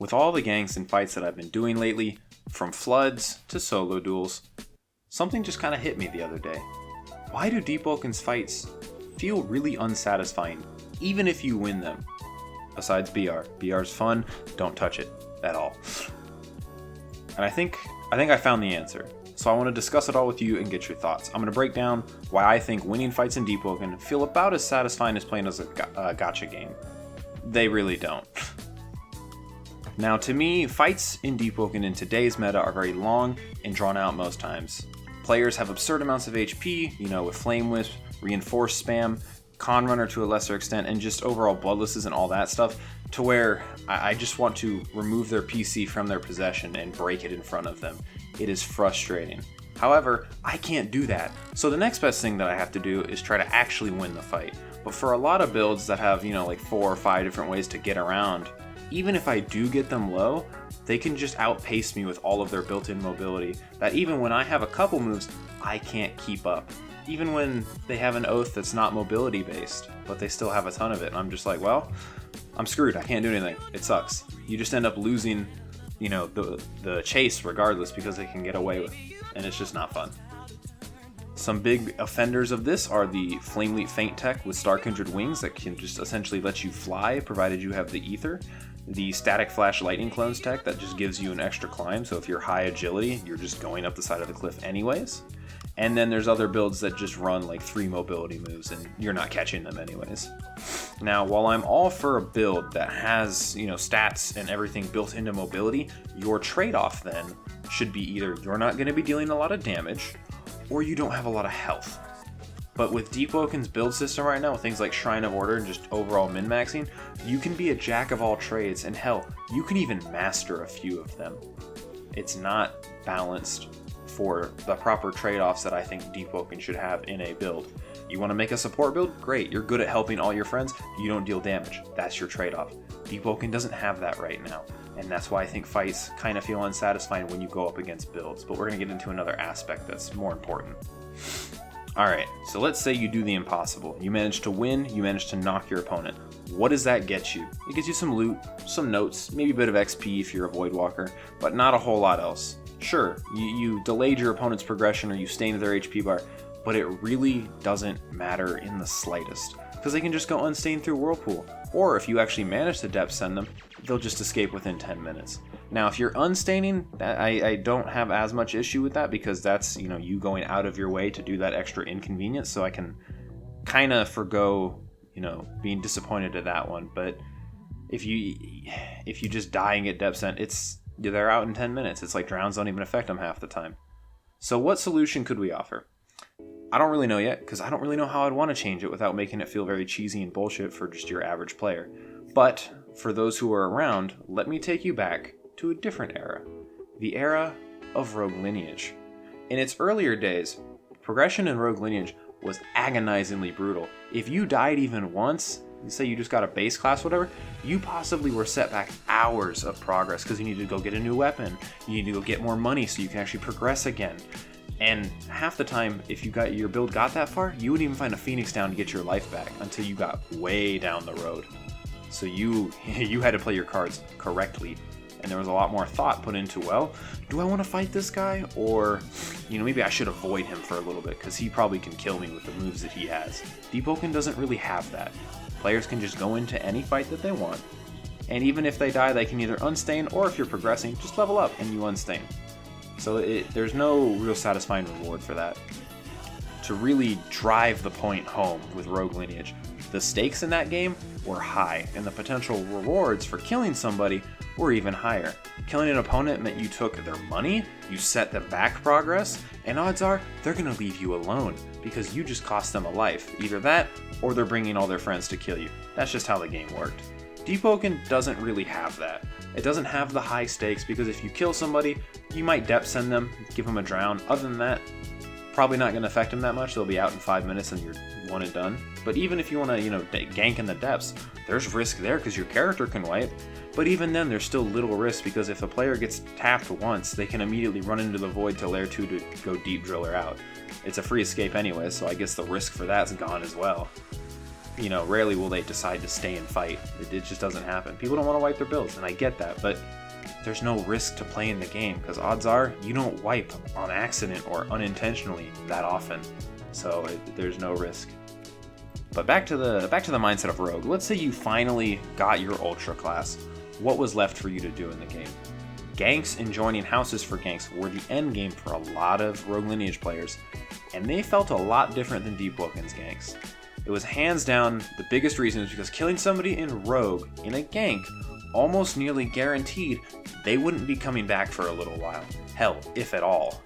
With all the ganks and fights that I've been doing lately, from floods to solo duels, something just kind of hit me the other day. Why do Deepwoken's fights feel really unsatisfying, even if you win them? Besides BR. BR's fun, don't touch it at all. And I think I found the answer. So I want to discuss it all with you and get your thoughts. I'm going to break down why I think winning fights in Deepwoken feel about as satisfying as playing as a gacha game. They really don't. Now, to me, fights in Deepwoken in today's meta are very long and drawn out most times. Players have absurd amounts of HP, with Flame Wisp, Reinforced Spam, Con Runner to a lesser extent, and just overall Bloodlesses and all that stuff, to where I just want to remove their PC from their possession and break it in front of them. It is frustrating. However, I can't do that, so the next best thing that I have to do is try to actually win the fight. But for a lot of builds that have, like 4 or 5 different ways to get around, even if I do get them low, they can just outpace me with all of their built-in mobility, that even when I have a couple moves, I can't keep up. Even when they have an oath that's not mobility based, but they still have a ton of it, and I'm just like, well, I'm screwed, I can't do anything. It sucks. You just end up losing, the chase regardless because they can get away with it, and it's just not fun. Some big offenders of this are the Flame Leap Feint tech with Star Kindred wings that can just essentially let you fly provided you have the ether. The Static Flash Lightning Clones tech that just gives you an extra climb, so if you're high agility, you're just going up the side of the cliff anyways. And then there's other builds that just run like 3 mobility moves and you're not catching them anyways. Now, while I'm all for a build that has, stats and everything built into mobility, your trade-off then should be either you're not going to be dealing a lot of damage or you don't have a lot of health. But with Deepwoken's build system right now, with things like Shrine of Order and just overall min-maxing, you can be a jack of all trades, and hell, you can even master a few of them. It's not balanced for the proper trade-offs that I think Deepwoken should have in a build. You want to make a support build? Great, you're good at helping all your friends, you don't deal damage. That's your trade-off. Deepwoken doesn't have that right now, and that's why I think fights kind of feel unsatisfying when you go up against builds, but we're going to get into another aspect that's more important. Alright, so let's say you do the impossible. You manage to win, you manage to knock your opponent. What does that get you? It gets you some loot, some notes, maybe a bit of XP if you're a Voidwalker, but not a whole lot else. Sure, you delayed your opponent's progression or you stained their HP bar, but it really doesn't matter in the slightest, because they can just go unstained through Whirlpool, or if you actually manage to depth send them, they'll just escape within 10 minutes. Now, if you're unstaining, I don't have as much issue with that because that's, you going out of your way to do that extra inconvenience, so I can kind of forgo, being disappointed at that one. But if you just die and get depth sent, they're out in 10 minutes. It's like drowns don't even affect them half the time. So what solution could we offer? I don't really know yet, because I don't really know how I'd want to change it without making it feel very cheesy and bullshit for just your average player. But for those who are around, let me take you back to a different era, the era of Rogue Lineage. In its earlier days, progression in Rogue Lineage was agonizingly brutal. If you died even once, say you just got a base class, whatever, you possibly were set back hours of progress because you needed to go get a new weapon, you need to go get more money so you can actually progress again. And half the time, if your build got that far, you wouldn't even find a Phoenix down to get your life back until you got way down the road. So you had to play your cards correctly. And there was a lot more thought put into, well, do I want to fight this guy? Or, maybe I should avoid him for a little bit because he probably can kill me with the moves that he has. Deepwoken doesn't really have that. Players can just go into any fight that they want. And even if they die, they can either unstain, or if you're progressing, just level up and you unstain. So there's no real satisfying reward for that. To really drive the point home with Rogue Lineage, the stakes in that game were high, and the potential rewards for killing somebody were even higher. Killing an opponent meant you took their money, you set them back progress, and odds are they're going to leave you alone because you just cost them a life. Either that, or they're bringing all their friends to kill you. That's just how the game worked. Deepwoken doesn't really have that. It doesn't have the high stakes because if you kill somebody, you might depth send them, give them a drown. Other than that, probably not going to affect them that much. They'll be out in 5 minutes and you're one and done. But even if you want to, gank in the depths, there's risk there because your character can wipe. But even then, there's still little risk because if a player gets tapped once, they can immediately run into the void to layer 2 to go deep driller out. It's a free escape anyway, so I guess the risk for that's gone as well. rarely will they decide to stay and fight. It just doesn't happen. People don't want to wipe their builds, and I get that, but there's no risk to playing the game, because odds are you don't wipe on accident or unintentionally that often, so there's no risk. But back to the mindset of Rogue. Let's say you finally got your Ultra class. What was left for you to do in the game? Ganks and joining houses for ganks were the end game for a lot of Rogue Lineage players, and they felt a lot different than Deepwoken's ganks. It was hands down the biggest reason was because killing somebody in Rogue in a gank almost nearly guaranteed they wouldn't be coming back for a little while. Hell, if at all.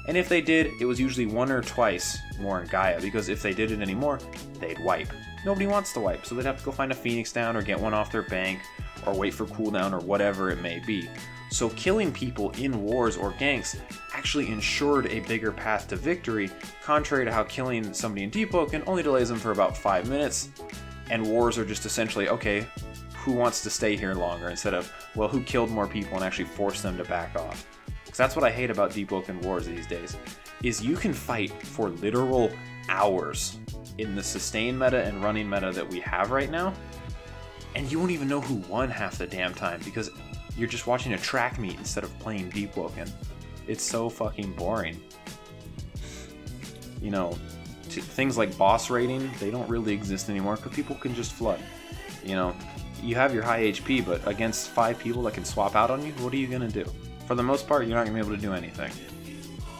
And if they did, it was usually one or twice more in Gaia, because if they did it anymore, they'd wipe. Nobody wants to wipe, so they'd have to go find a Phoenix down or get one off their bank, or wait for cooldown or whatever it may be. So killing people in wars or ganks actually ensured a bigger path to victory, contrary to how killing somebody in Deepwoken only delays them for about 5 minutes, and wars are just essentially, okay, who wants to stay here longer, instead of, well, who killed more people and actually forced them to back off. Because that's what I hate about Deepwoken wars these days, is you can fight for literal hours in the sustain meta and running meta that we have right now, and you won't even know who won half the damn time, because you're just watching a track meet instead of playing Deepwoken. It's so fucking boring. Things like boss rating, they don't really exist anymore because people can just flood. You have your high HP, but against 5 people that can swap out on you, what are you gonna do? For the most part, you're not gonna be able to do anything.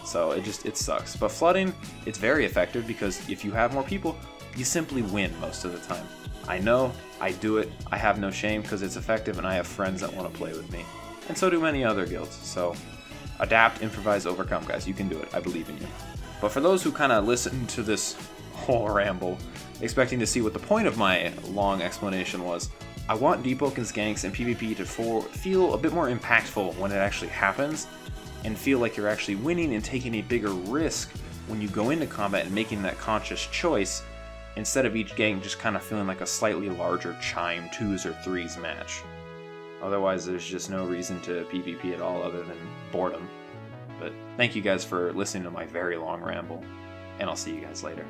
So it sucks. But flooding, it's very effective because if you have more people, you simply win most of the time. I know, I do it, I have no shame because it's effective and I have friends that want to play with me. And so do many other guilds. So adapt, improvise, overcome, guys. You can do it. I believe in you. But for those who kind of listen to this whole ramble, expecting to see what the point of my long explanation was, I want Deepwoken's ganks and PvP to feel a bit more impactful when it actually happens, and feel like you're actually winning and taking a bigger risk when you go into combat and making that conscious choice, instead of each gang just kind of feeling like a slightly larger chime 2s or 3s match. Otherwise, there's just no reason to PvP at all other than boredom. But thank you guys for listening to my very long ramble, and I'll see you guys later.